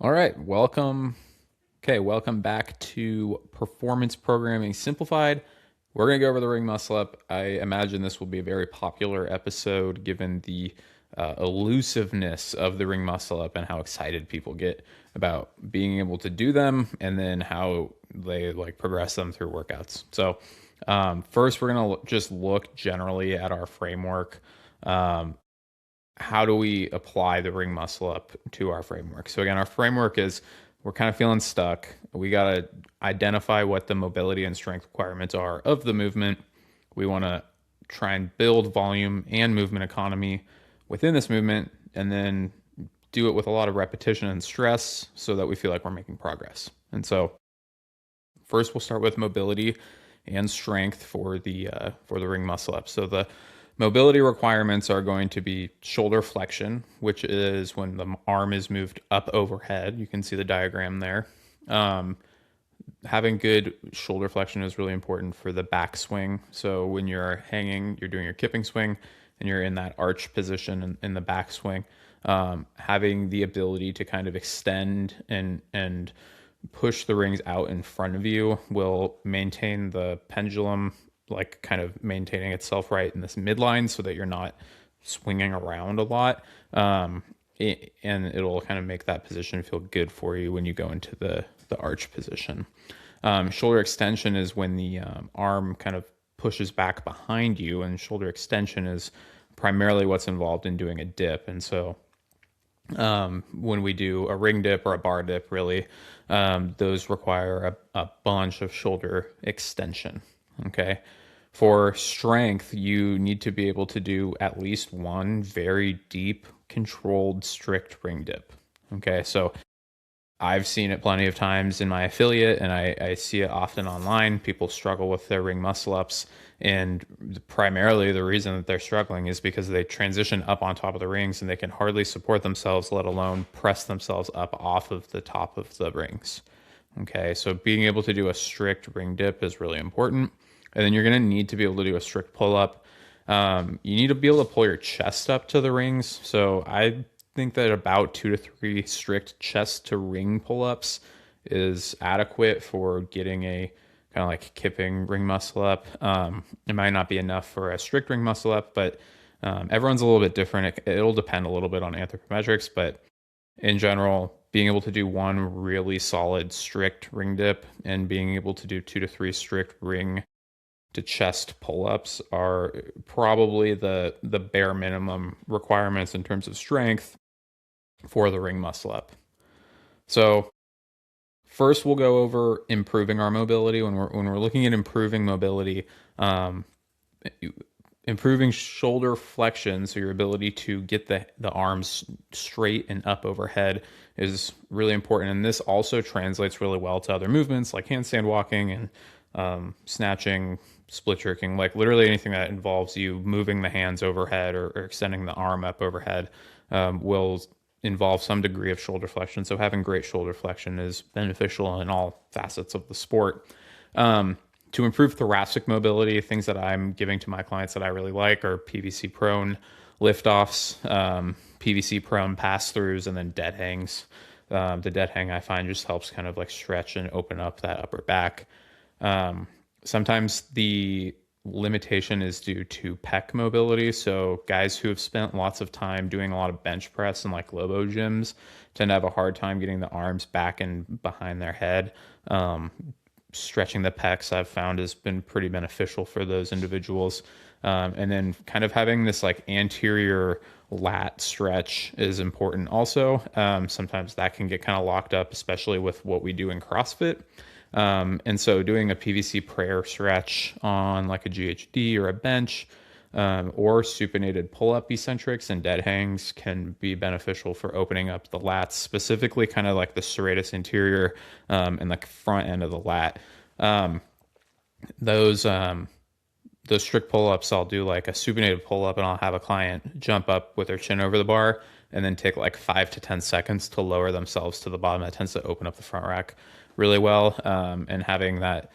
All right, welcome. Okay, welcome back to Performance Programming Simplified. We're going to go over the ring muscle up. I imagine this will be a very popular episode given the elusiveness of the ring muscle up and how excited people get about being able to do them and then how they progress them through workouts. So, first, we're going to just look generally at our framework. How do we apply the ring muscle up to our framework? So again, our framework is we're kind of feeling stuck. We got to identify what the mobility and strength requirements are of the movement. We want to try and build volume and movement economy within this movement, and then do it with a lot of repetition and stress so that we feel like we're making progress. And so first we'll start with mobility and strength for the ring muscle up. So the mobility requirements are going to be shoulder flexion, which is when the arm is moved up overhead. You can see the diagram there. Having good shoulder flexion is really important for the back swing. So when you're hanging, you're doing your kipping swing, and you're in that arch position in the back swing. Having the ability to kind of extend and push the rings out in front of you will maintain the pendulum, like kind of maintaining itself right in this midline so that you're not swinging around a lot. And it'll kind of make that position feel good for you when you go into the arch position. Shoulder extension is when the arm kind of pushes back behind you, and shoulder extension is primarily what's involved in doing a dip. And so when we do a ring dip or a bar dip, really, those require a bunch of shoulder extension. Okay. For strength, you need to be able to do at least one very deep, controlled, strict ring dip. Okay. So I've seen it plenty of times in my affiliate, and I see it often online. People struggle with their ring muscle ups, and primarily the reason that they're struggling is because they transition up on top of the rings and they can hardly support themselves, let alone press themselves up off of the top of the rings. Okay, so being able to do a strict ring dip is really important. And then you're going to need to be able to do a strict pull up. You need to be able to pull your chest up to the rings. So I think that about 2 to 3 strict chest to ring pull-ups is adequate for getting a kind of like kipping ring muscle up. It might not be enough for a strict ring muscle up, but everyone's a little bit different. It'll depend a little bit on anthropometrics, but in general, being able to do one really solid strict ring dip and being able to do 2 to 3 strict ring to chest pull-ups are probably the bare minimum requirements in terms of strength for the ring muscle up. So first we'll go over improving our mobility. When we're looking at improving mobility, improving shoulder flexion, so your ability to get the arms straight and up overhead, is really important. And this also translates really well to other movements like handstand walking and snatching, split jerking, like literally anything that involves you moving the hands overhead or extending the arm up overhead will involve some degree of shoulder flexion. So having great shoulder flexion is beneficial in all facets of the sport. To improve thoracic mobility, things that I'm giving to my clients that I really like are PVC prone liftoffs, PVC prone pass throughs, and then dead hangs. The dead hang I find just helps kind of like stretch and open up that upper back. Sometimes the limitation is due to pec mobility. So guys who have spent lots of time doing a lot of bench press and like Lobo gyms tend to have a hard time getting the arms back and behind their head. Stretching the pecs I've found has been pretty beneficial for those individuals. And then kind of having this like anterior lat stretch is important also. Sometimes that can get kind of locked up, especially with what we do in CrossFit. And so doing a PVC prayer stretch on like a GHD or a bench, or supinated pull-up eccentrics and dead hangs can be beneficial for opening up the lats, specifically kind of like the serratus anterior, and the front end of the lat. Those strict pull-ups, I'll do like a supinated pull-up and I'll have a client jump up with their chin over the bar and then take like 5 to 10 seconds to lower themselves to the bottom. That tends to open up the front rack really well. And having that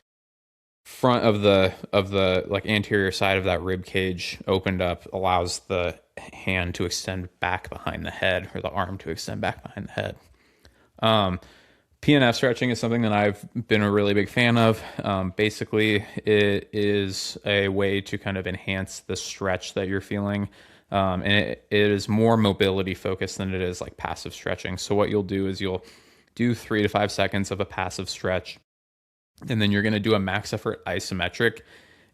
front of the like anterior side of that rib cage opened up allows the hand to extend back behind the head, or the arm to extend back behind the head. PNF stretching is something that I've been a really big fan of. Basically, it is a way to kind of enhance the stretch that you're feeling. And it is more mobility focused than it is like passive stretching. So what you'll do is you'll do 3 to 5 seconds of a passive stretch, and then you're going to do a max effort isometric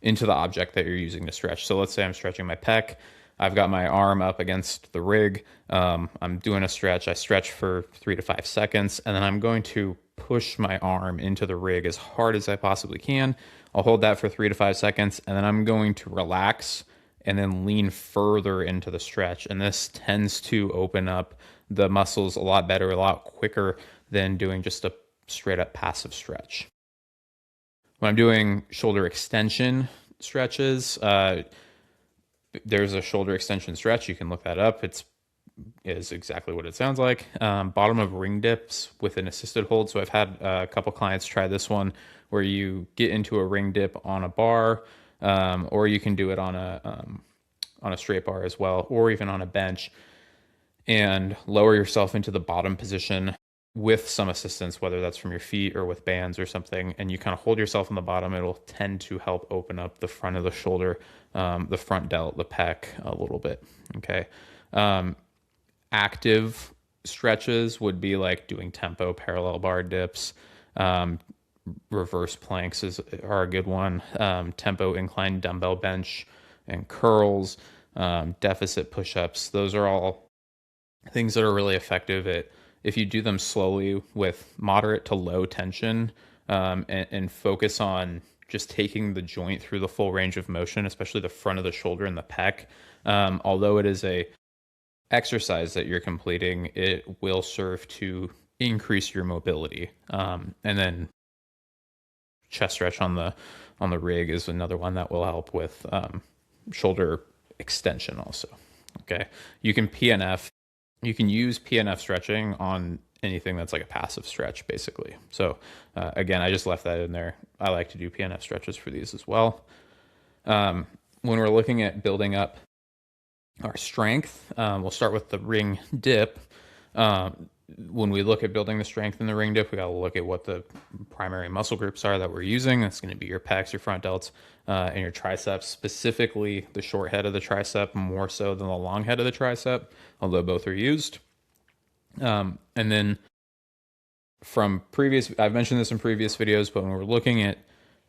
into the object that you're using to stretch. So let's say I'm stretching my pec. I've got my arm up against the rig. I'm doing a stretch. I stretch for 3 to 5 seconds, and then I'm going to push my arm into the rig as hard as I possibly can. I'll hold that for 3 to 5 seconds, and then I'm going to relax and then lean further into the stretch. And this tends to open up the muscles a lot better, a lot quicker than doing just a straight up passive stretch. When I'm doing shoulder extension stretches, there's a shoulder extension stretch. You can look that up. Is exactly what it sounds like. Bottom of ring dips with an assisted hold. So I've had a couple clients try this one where you get into a ring dip on a bar, or you can do it on a straight bar as well, or even on a bench, and lower yourself into the bottom position with some assistance, whether that's from your feet or with bands or something, and you kind of hold yourself on the bottom. It'll tend to help open up the front of the shoulder, the front delt, the pec a little bit. Okay. Active stretches would be like doing tempo parallel bar dips. Reverse planks are a good one. Tempo incline dumbbell bench and curls, deficit push-ups. Those are all things that are really effective if you do them slowly with moderate to low tension, and focus on just taking the joint through the full range of motion, especially the front of the shoulder and the pec. Although it is a exercise that you're completing, it will serve to increase your mobility. And then chest stretch on the rig is another one that will help with shoulder extension also. Okay. You can use PNF stretching on anything that's like a passive stretch, basically. So again, I just left that in there. I like to do PNF stretches for these as well. When we're looking at building up our strength, we'll start with the ring dip. When we look at building the strength in the ring dip, we got to look at what the primary muscle groups are that we're using. That's going to be your pecs, your front delts, and your triceps, specifically the short head of the tricep, more so than the long head of the tricep, although both are used. And then I've mentioned this in previous videos, but when we're looking at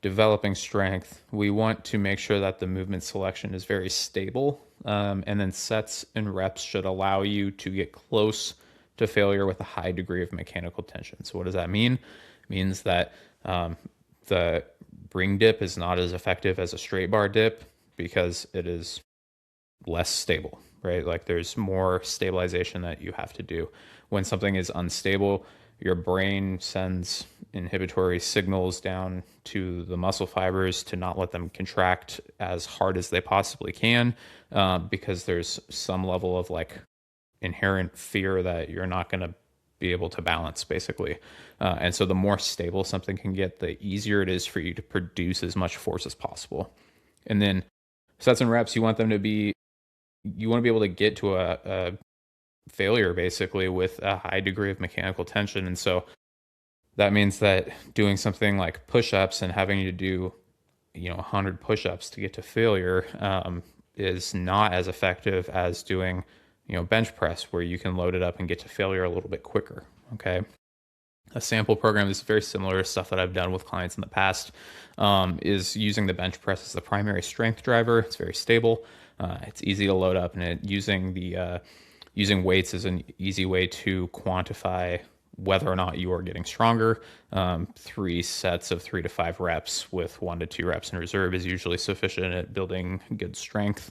developing strength, we want to make sure that the movement selection is very stable. And then sets and reps should allow you to get close to failure with a high degree of mechanical tension. So what does that mean? It means that the ring dip is not as effective as a straight bar dip because it is less stable, right? Like there's more stabilization that you have to do. When something is unstable, your brain sends inhibitory signals down to the muscle fibers to not let them contract as hard as they possibly can, because there's some level of like inherent fear that you're not going to be able to balance, basically. And so the more stable something can get, the easier it is for you to produce as much force as possible. And then sets and reps, you want to be able to get to a failure basically with a high degree of mechanical tension. And so that means that doing something like push-ups and having to do 100 push-ups to get to failure is not as effective as doing bench press, where you can load it up and get to failure a little bit quicker. Okay. A sample program that's very similar to stuff that I've done with clients in the past, is using the bench press as the primary strength driver. It's very stable. It's easy to load up, and using weights is an easy way to quantify whether or not you are getting stronger. 3 sets of 3 to 5 reps with 1 to 2 reps in reserve is usually sufficient at building good strength.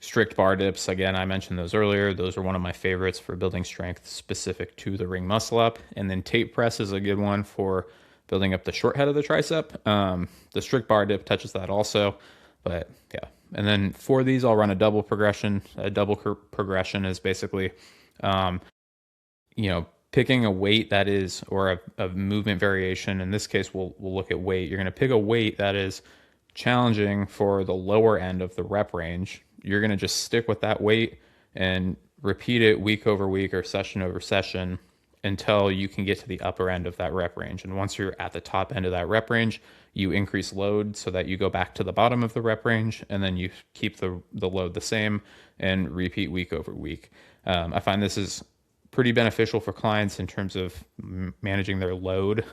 Strict bar dips, again, I mentioned those earlier. Those are one of my favorites for building strength specific to the ring muscle up. And then tape press is a good one for building up the short head of the tricep. The strict bar dip touches that also, but yeah. And then for these, I'll run a double progression. A double progression is basically, picking a weight that is, or a movement variation. In this case, we'll look at weight. You're going to pick a weight that is challenging for the lower end of the rep range. You're going to just stick with that weight and repeat it week over week or session over session until you can get to the upper end of that rep range. And once you're at the top end of that rep range, you increase load so that you go back to the bottom of the rep range, and then you keep the load the same and repeat week over week. I find this is pretty beneficial for clients in terms of managing their load,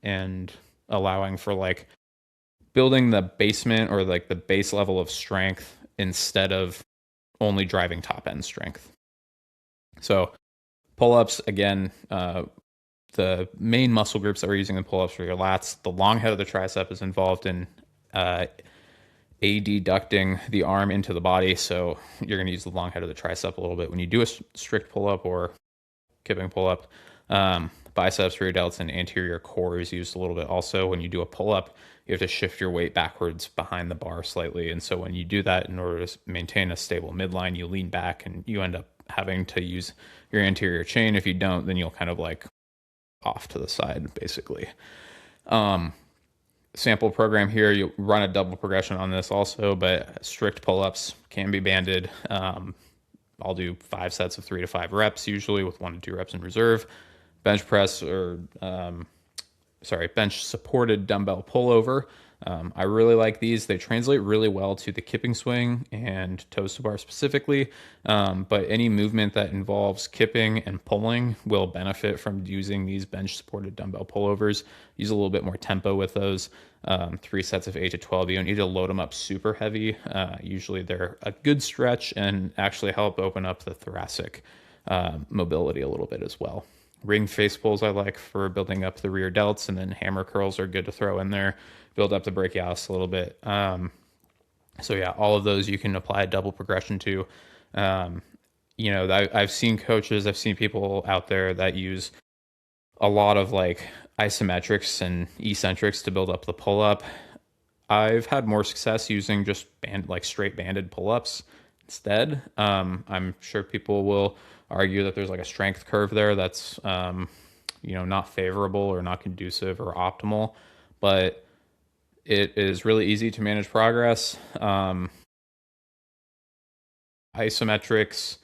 and allowing for like building the basement or like the base level of strength instead of only driving top end strength. So pull-ups, again, the main muscle groups that we're using in pull-ups are your lats. The long head of the tricep is involved in adducting the arm into the body. So you're going to use the long head of the tricep a little bit when you do a strict pull-up or kipping pull-up. Biceps, rear delts, and anterior core is used a little bit also. When you do a pull-up, you have to shift your weight backwards behind the bar slightly. And so when you do that, in order to maintain a stable midline, you lean back and you end up having to use your anterior chain. If you don't, then you'll kind of like off to the side, basically. Sample program here, you run a double progression on this also, but strict pull-ups can be banded. I'll do 5 sets of 3 to 5 reps, usually with 1 to 2 reps in reserve. Bench press or, bench supported dumbbell pullover. I really like these. They translate really well to the kipping swing and toes to bar specifically. But any movement that involves kipping and pulling will benefit from using these bench supported dumbbell pullovers. Use a little bit more tempo with those. 3 sets of 8 to 12. You don't need to load them up super heavy. Usually they're a good stretch and actually help open up the thoracic mobility a little bit as well. Ring face pulls I like for building up the rear delts, and then hammer curls are good to throw in there, build up the brachialis a little bit. So yeah, all of those you can apply a double progression to. I've seen coaches, I've seen people out there that use a lot of like isometrics and eccentrics to build up the pull up. I've had more success using just straight banded pull-ups instead. I'm sure people will argue that there's like a strength curve there that's not favorable or not conducive or optimal, but it is really easy to manage progress. Isometrics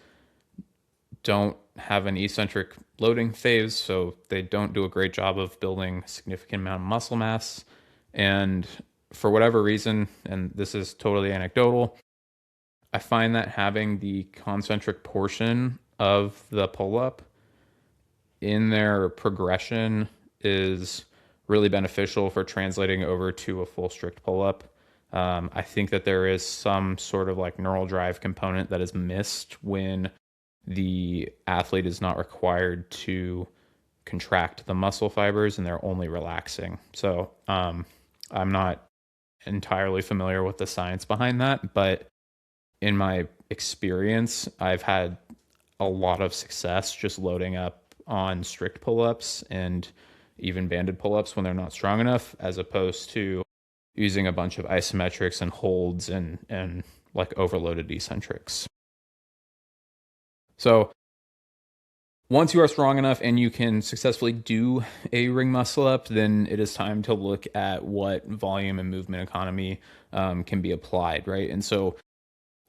don't have an eccentric loading phase, so they don't do a great job of building a significant amount of muscle mass. And for whatever reason, and this is totally anecdotal, I find that having the concentric portion of the pull-up in their progression is really beneficial for translating over to a full strict pull-up. I think that there is some sort of like neural drive component that is missed when the athlete is not required to contract the muscle fibers and they're only relaxing. So I'm not entirely familiar with the science behind that, but in my experience, I've had a lot of success just loading up on strict pull-ups and even banded pull-ups when they're not strong enough, as opposed to using a bunch of isometrics and holds and like overloaded eccentrics. So once you are strong enough and you can successfully do a ring muscle up, then it is time to look at what volume and movement economy can be applied, right? And so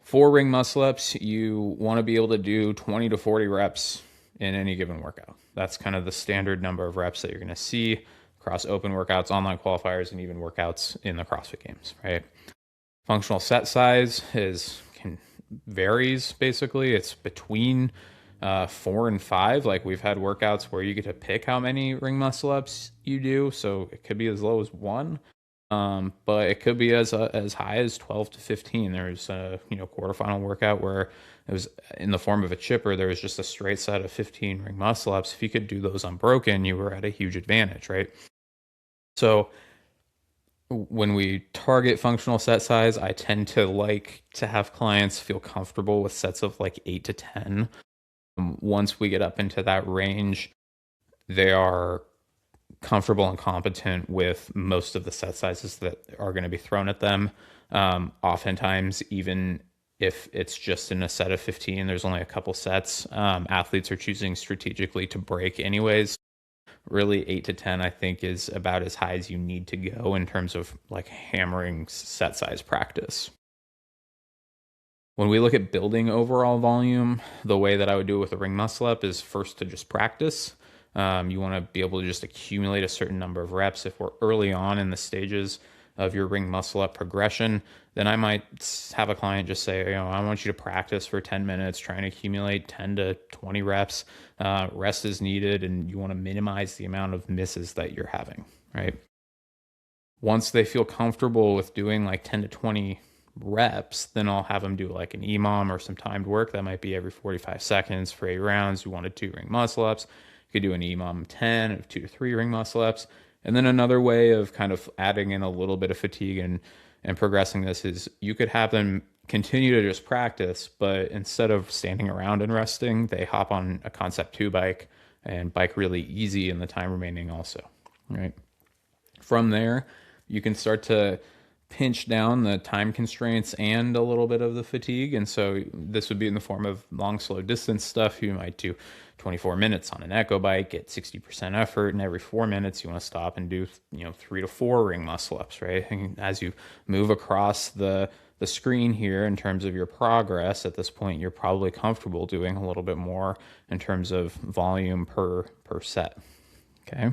for ring muscle ups, you want to be able to do 20 to 40 reps in any given workout. That's kind of the standard number of reps that you're going to see across open workouts, online qualifiers, and even workouts in the CrossFit Games, right? Functional set size varies basically. It's between 4 and 5. Like we've had workouts where you get to pick how many ring muscle ups you do. So it could be as low as 1. But it could be as high as 12 to 15. There's a quarterfinal workout where it was in the form of a chipper. There was just a straight set of 15 ring muscle ups. If you could do those unbroken, you were at a huge advantage, right? So when we target functional set size, I tend to like to have clients feel comfortable with sets of like 8 to 10. Once we get up into that range, they are comfortable and competent with most of the set sizes that are going to be thrown at them. Oftentimes, even if it's just in a set of 15, there's only a couple sets. Athletes are choosing strategically to break anyways. Really 8 to 10, I think, is about as high as you need to go in terms of like hammering set size practice. When we look at building overall volume, the way that I would do it with a ring muscle up is first to just practice. You want to be able to just accumulate a certain number of reps. If we're early on in the stages of your ring muscle up progression, then I might have a client just say, I want you to practice for 10 minutes, try and accumulate 10 to 20 reps. Rest is needed, and you want to minimize the amount of misses that you're having, right? Once they feel comfortable with doing like 10 to 20 reps, then I'll have them do like an EMOM or some timed work. That might be every 45 seconds for 8 rounds. You want to 2 ring muscle ups. You could do an EMOM 10 of 2 to 3 ring muscle ups. And then another way of kind of adding in a little bit of fatigue and progressing this is you could have them continue to just practice, but instead of standing around and resting, they hop on a Concept 2 bike and bike really easy in the time remaining also, right? From there, you can start to pinch down the time constraints and a little bit of the fatigue. And so this would be in the form of long, slow distance stuff. You might do 24 minutes on an echo bike, get 60% effort, and every 4 minutes you want to stop and do 3 to 4 ring muscle ups, right? And as you move across the screen here in terms of your progress, at this point you're probably comfortable doing a little bit more in terms of volume per set. Okay.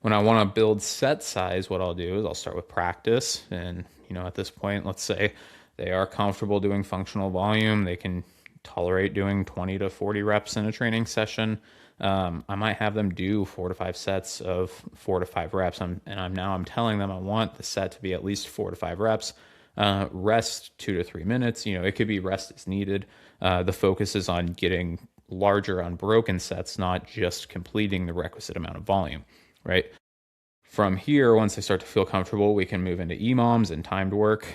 When I want to build set size, what I'll do is I'll start with practice. And, at this point, let's say they are comfortable doing functional volume. They can tolerate doing 20 to 40 reps in a training session. I might have them do 4 to 5 sets of 4 to 5 reps. I'm telling them I want the set to be at least 4 to 5 reps. Rest 2 to 3 minutes. It could be rest as needed. The focus is on getting larger unbroken sets, not just completing the requisite amount of volume. Right. From here, once they start to feel comfortable, we can move into EMOMs and timed work,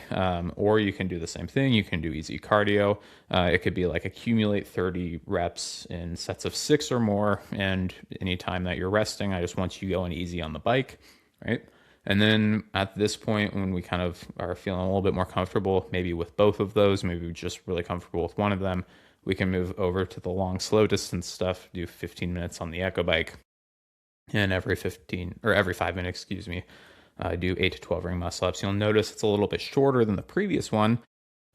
or you can do the same thing. You can do easy cardio. It could be like accumulate 30 reps in sets of 6 or more, and anytime that you're resting, I just want you going easy on the bike, right? And then at this point, when we kind of are feeling a little bit more comfortable, maybe with both of those, maybe we're just really comfortable with one of them, we can move over to the long, slow distance stuff, do 15 minutes on the echo bike. And every 5 minutes, do 8 to 12 ring muscle ups. You'll notice it's a little bit shorter than the previous one,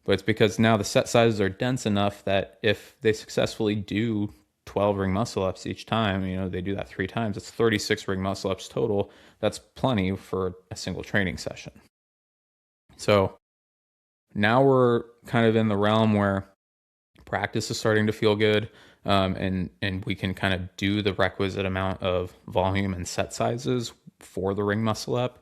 but it's because now the set sizes are dense enough that if they successfully do 12 ring muscle ups each time, they do that 3 times, it's 36 ring muscle ups total. That's plenty for a single training session. So now we're kind of in the realm where practice is starting to feel good. And we can kind of do the requisite amount of volume and set sizes for the ring muscle up.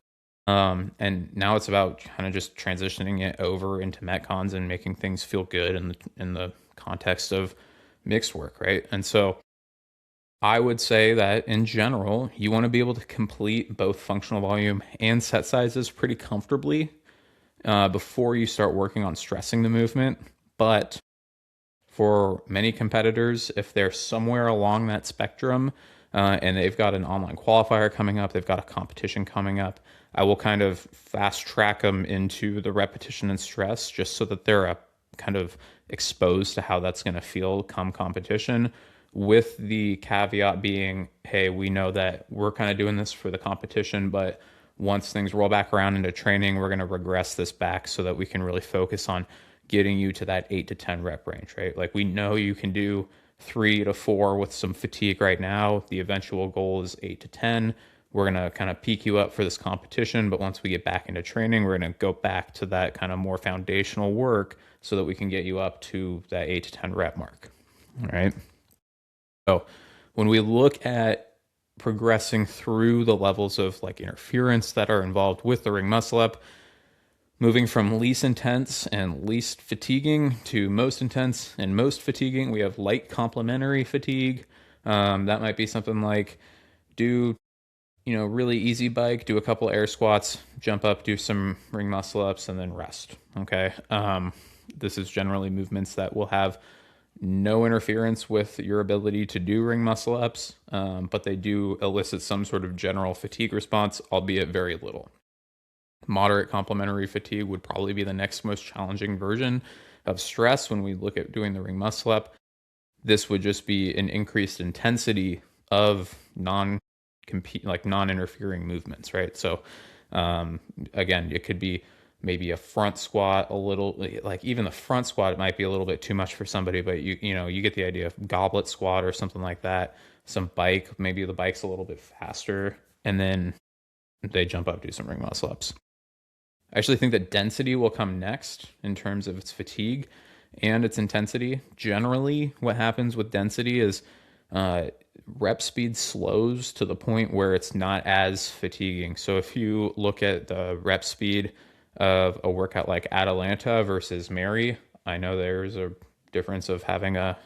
And now it's about kind of just transitioning it over into Metcons and making things feel good in the context of mixed work, right? And so I would say that in general, you want to be able to complete both functional volume and set sizes pretty comfortably before you start working on stressing the movement. But for many competitors, if they're somewhere along that spectrum and they've got an online qualifier coming up, they've got a competition coming up, I will kind of fast track them into the repetition and stress just so that they're kind of exposed to how that's going to feel come competition, with the caveat being, hey, we know that we're kind of doing this for the competition, but once things roll back around into training, we're going to regress this back so that we can really focus on getting you to that 8 to 10 rep range, right? Like we know you can do 3 to 4 with some fatigue right now. The eventual goal is 8 to 10. We're going to kind of peak you up for this competition, but once we get back into training, we're going to go back to that kind of more foundational work so that we can get you up to that 8 to 10 rep mark, all right? So when we look at progressing through the levels of like interference that are involved with the ring muscle up, moving from least intense and least fatiguing to most intense and most fatiguing, we have light complementary fatigue. That might be something like do, really easy bike, do a couple air squats, jump up, do some ring muscle ups, and then rest. Okay. This is generally movements that will have no interference with your ability to do ring muscle ups, but they do elicit some sort of general fatigue response, albeit very little. Moderate complementary fatigue would probably be the next most challenging version of stress when we look at doing the ring muscle up. This would just be an increased intensity of non-interfering movements, right? So again, it could be maybe a front squat, a little, like even the front squat, it might be a little bit too much for somebody, but you get the idea of goblet squat or something like that. some bike. Maybe the bike's a little bit faster, and then they jump up, do some ring muscle ups. I actually think that density will come next in terms of its fatigue and its intensity. Generally, what happens with density is uh, rep speed slows to the point where it's not as fatiguing. So if you look at the rep speed of a workout like Atalanta versus Mary, I know there's a difference of having a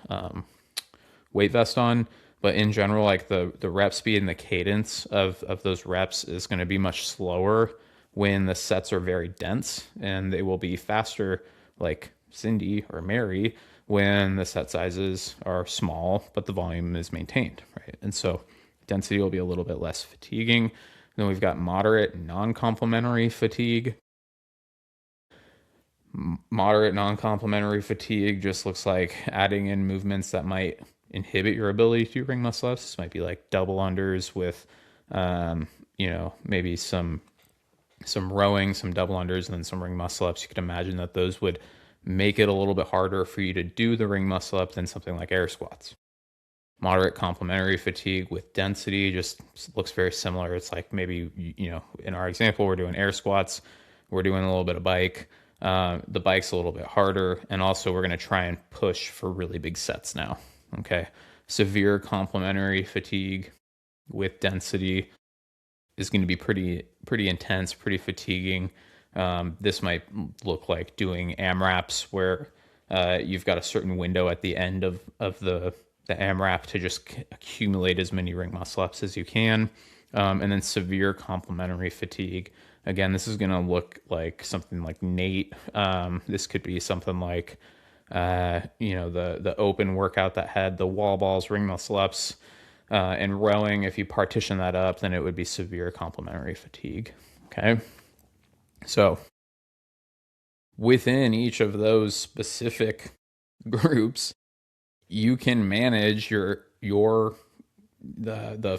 weight vest on, but in general, like the rep speed and the cadence of those reps is going to be much slower when the sets are very dense, and they will be faster, like Cindy or Mary, when the set sizes are small but the volume is maintained, right? And so density will be a little bit less fatiguing. Then we've got moderate non-complementary fatigue. Moderate non-complementary fatigue just looks like adding in movements that might inhibit your ability to do ring muscle ups. This might be like double unders with, maybe some rowing, some double unders, and then some ring muscle ups. You could imagine that those would make it a little bit harder for you to do the ring muscle up than something like air squats. Moderate complementary fatigue with density just looks very similar. It's like maybe, in our example, we're doing air squats, we're doing a little bit of bike. The bike's a little bit harder, and also we're going to try and push for really big sets now. Okay. Severe complementary fatigue with density is going to be pretty intense, pretty fatiguing. This might look like doing AMRAPs where you've got a certain window at the end of the AMRAP to just accumulate as many ring muscle ups as you can. And then severe complementary fatigue. Again, this is going to look like something like Nate. This could be something like, the open workout that had the wall balls, ring muscle ups, and rowing. If you partition that up, then it would be severe complementary fatigue. Okay. So within each of those specific groups, you can manage the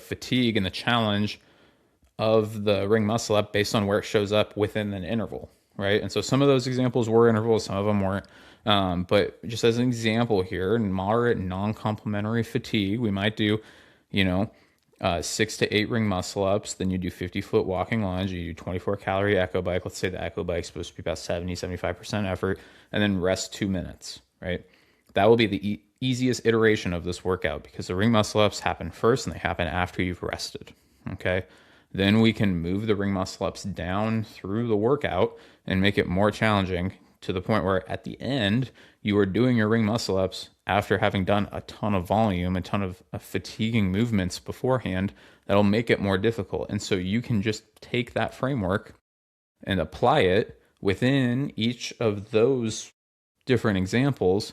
fatigue and the challenge of the ring muscle up based on where it shows up within an interval, right? And so some of those examples were intervals, some of them weren't. But just as an example here, in moderate non-complementary fatigue, we might do, 6 to 8 ring muscle ups. Then you do 50-foot walking lunge. You do 24-calorie echo bike. Let's say the echo bike's supposed to be about 75% effort, and then rest 2 minutes, right? That will be the easiest iteration of this workout because the ring muscle ups happen first and they happen after you've rested, okay? Then we can move the ring muscle ups down through the workout and make it more challenging to the point where at the end, you are doing your ring muscle ups after having done a ton of volume, a ton of fatiguing movements beforehand. That'll make it more difficult. And so you can just take that framework and apply it within each of those different examples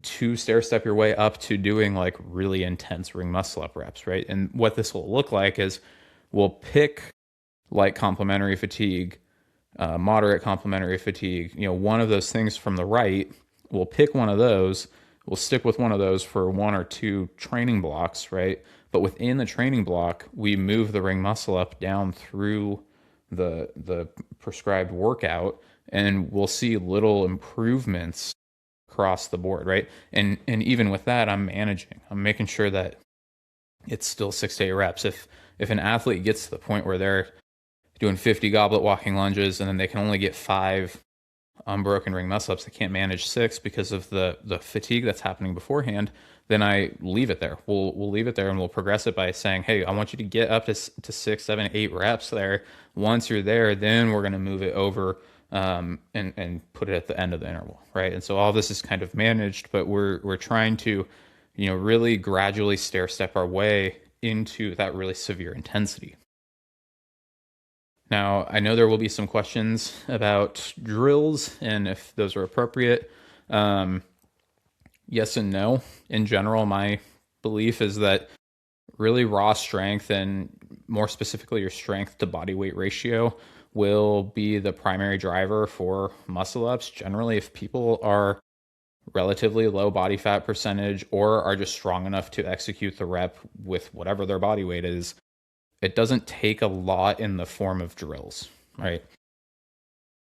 to stair step your way up to doing like really intense ring muscle up reps, right? And what this will look like is we'll pick light complementary fatigue, moderate complementary fatigue, one of those things from the right. We'll pick one of those. We'll stick with one of those for 1 or 2 training blocks, right? But within the training block, we move the ring muscle up down through the prescribed workout, and we'll see little improvements across the board, right? And even with that, I'm making sure that it's still 6 to 8 reps. If an athlete gets to the point where they're doing 50 goblet walking lunges and then they can only get 5 unbroken ring muscle ups, they can't manage 6 because of the fatigue that's happening beforehand, then I leave it there. We'll leave it there and we'll progress it by saying, hey, I want you to get up to 6, 7, 8 reps there. Once you're there, then we're going to move it over and put it at the end of the interval, right? And so all this is kind of managed, but we're trying to, really gradually stair step our way into that really severe intensity. Now, I know there will be some questions about drills and if those are appropriate. Yes and no. In general, my belief is that really raw strength, and more specifically your strength to body weight ratio, will be the primary driver for muscle ups. Generally, if people are relatively low body fat percentage or are just strong enough to execute the rep with whatever their body weight is, it doesn't take a lot in the form of drills, right?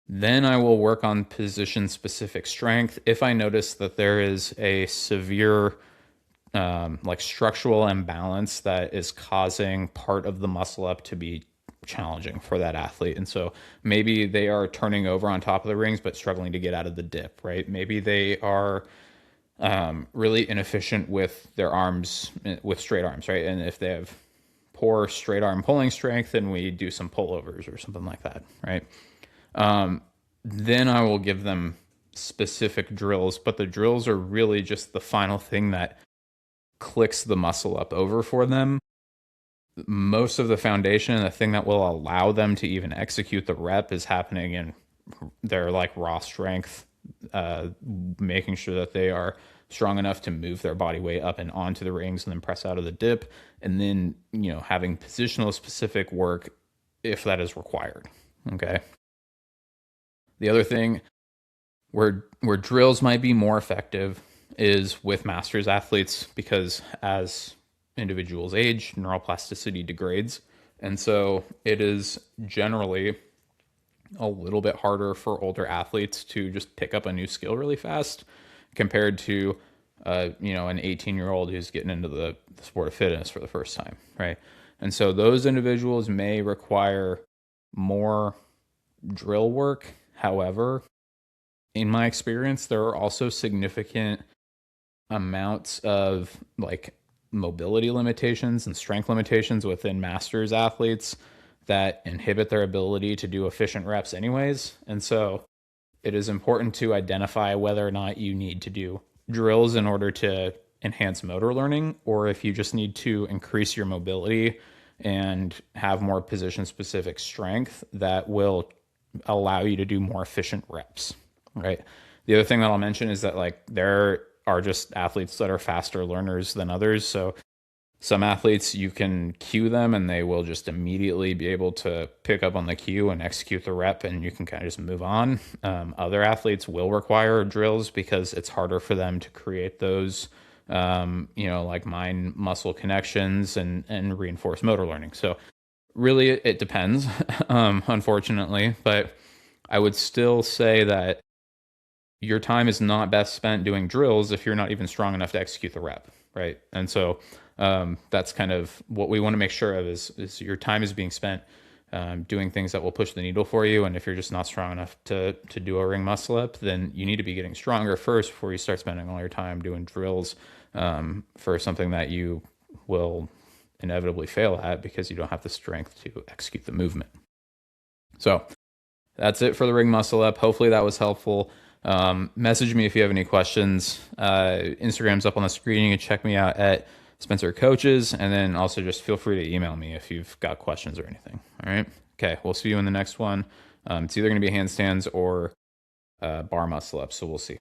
Then I will work on position specific strength. If I notice that there is a severe like structural imbalance that is causing part of the muscle up to be challenging for that athlete. And so maybe they are turning over on top of the rings, but struggling to get out of the dip, right? Maybe they are really inefficient with their arms, with straight arms, right? And if they have poor straight arm pulling strength, then we do some pullovers or something like that, right? Then I will give them specific drills, but the drills are really just the final thing that clicks the muscle up over for them. Most of the foundation and the thing that will allow them to even execute the rep is happening in their like raw strength, making sure that they are strong enough to move their body weight up and onto the rings and then press out of the dip, and then having positional specific work if that is required. Okay. The other thing where drills might be more effective is with masters athletes, because as individuals age, neuroplasticity degrades. And so it is generally a little bit harder for older athletes to just pick up a new skill really fast compared to an 18-year-old who's getting into the sport of fitness for the first time, right? And so those individuals may require more drill work. However, in my experience, there are also significant amounts of like mobility limitations and strength limitations within masters athletes that inhibit their ability to do efficient reps anyways. And so it is important to identify whether or not you need to do drills in order to enhance motor learning, or if you just need to increase your mobility and have more position specific strength that will allow you to do more efficient reps, right? The other thing that I'll mention is that like there are just athletes that are faster learners than others. So some athletes, you can cue them and they will just immediately be able to pick up on the cue and execute the rep, and you can kind of just move on. Other athletes will require drills because it's harder for them to create those, like mind muscle connections and reinforce motor learning. So really it depends, unfortunately, but I would still say that your time is not best spent doing drills if you're not even strong enough to execute the rep, right? And so that's kind of what we want to make sure of is your time is being spent doing things that will push the needle for you. And if you're just not strong enough to do a ring muscle up, then you need to be getting stronger first before you start spending all your time doing drills for something that you will inevitably fail at because you don't have the strength to execute the movement. So that's it for the ring muscle up. Hopefully that was helpful. Message me if you have any questions. Instagram's up on the screen. You can check me out at Spencer Coaches, and then also just feel free to email me if you've got questions or anything. All right. Okay. We'll see you in the next one. It's either going to be handstands or bar muscle up. So we'll see.